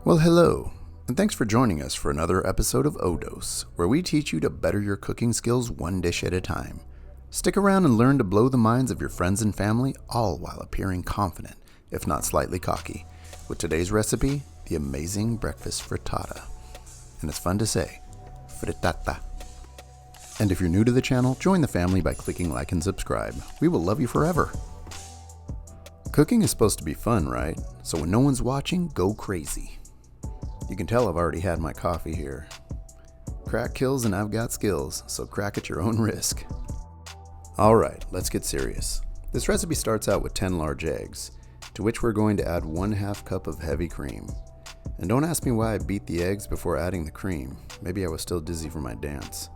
Well, hello, and thanks for joining us for another episode of ODOS, where we teach you to better your cooking skills one dish at a time. Stick around and learn to blow the minds of your friends and family, all while appearing confident, if not slightly cocky, with today's recipe, the amazing breakfast frittata. And it's fun to say, frittata. And if you're new to the channel, join the family by clicking like and subscribe. We will love you forever. Cooking is supposed to be fun, right? So when no one's watching, go crazy. You can tell I've already had my coffee here. Crack kills and I've got skills, so crack at your own risk. Alright, let's get serious. This recipe starts out with 10 large eggs, to which we're going to add 1/2 cup of heavy cream. And don't ask me why I beat the eggs before adding the cream. Maybe I was still dizzy from my dance.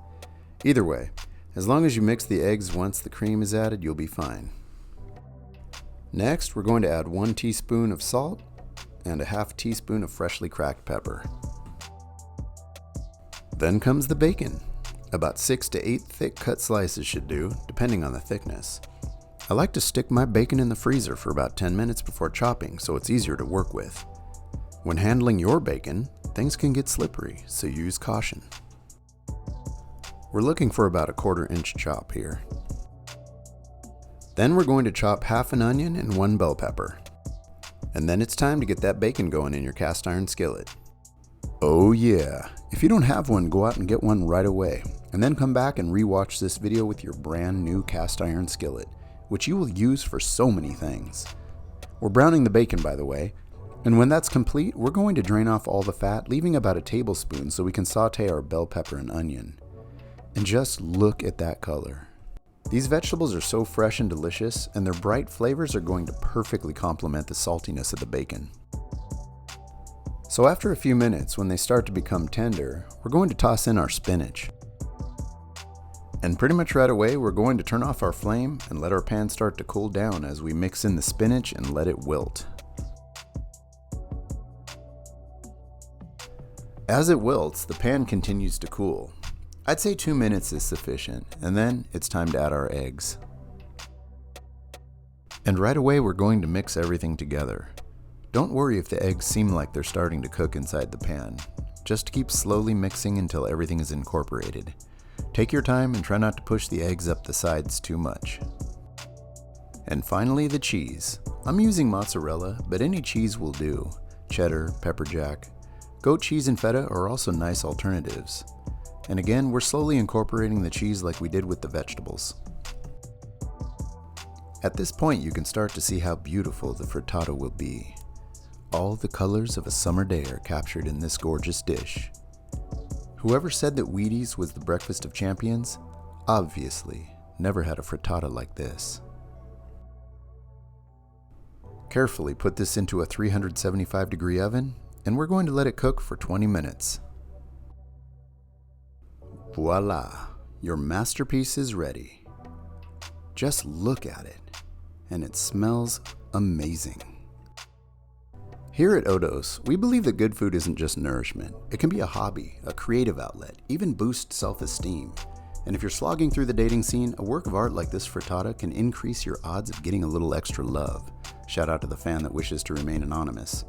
Either way, as long as you mix the eggs once the cream is added, you'll be fine. Next, we're going to add 1 teaspoon of salt and a 1/2 teaspoon of freshly cracked pepper. Then comes the bacon. About 6 to 8 thick cut slices should do, depending on the thickness. I like to stick my bacon in the freezer for about 10 minutes before chopping so it's easier to work with. When handling your bacon, things can get slippery, so use caution. We're looking for about a 1/4 inch chop here. Then we're going to chop 1/2 an onion and 1 bell pepper. And then it's time to get that bacon going in your cast iron skillet. Oh yeah, if you don't have one, go out and get one right away, and then come back and rewatch this video with your brand new cast iron skillet, which you will use for so many things. We're browning the bacon, by the way, and when that's complete, we're going to drain off all the fat, leaving about a tablespoon so we can saute our bell pepper and onion. And just look at that color. These vegetables are so fresh and delicious, and their bright flavors are going to perfectly complement the saltiness of the bacon. So after a few minutes, when they start to become tender, we're going to toss in our spinach. And pretty much right away, we're going to turn off our flame and let our pan start to cool down as we mix in the spinach and let it wilt. As it wilts, the pan continues to cool. I'd say 2 minutes is sufficient, and then it's time to add our eggs. And right away we're going to mix everything together. Don't worry if the eggs seem like they're starting to cook inside the pan. Just keep slowly mixing until everything is incorporated. Take your time and try not to push the eggs up the sides too much. And finally, the cheese. I'm using mozzarella, but any cheese will do. Cheddar, pepper jack. Goat cheese and feta are also nice alternatives. And again, we're slowly incorporating the cheese like we did with the vegetables. At this point, you can start to see how beautiful the frittata will be. All the colors of a summer day are captured in this gorgeous dish. Whoever said that Wheaties was the breakfast of champions, obviously never had a frittata like this. Carefully put this into a 375-degree oven, and we're going to let it cook for 20 minutes. Voila, your masterpiece is ready. Just look at it, and it smells amazing. Here at ODOS, we believe that good food isn't just nourishment. It can be a hobby, a creative outlet, even boost self-esteem. And if you're slogging through the dating scene, a work of art like this frittata can increase your odds of getting a little extra love. Shout out to the fan that wishes to remain anonymous.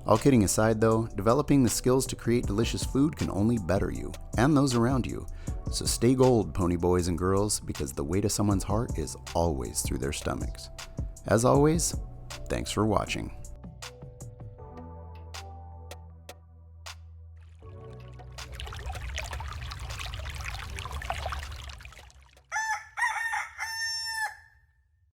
All kidding aside though, developing the skills to create delicious food can only better you, and those around you. So stay gold, pony boys and girls, because the way to someone's heart is always through their stomachs. As always, thanks for watching.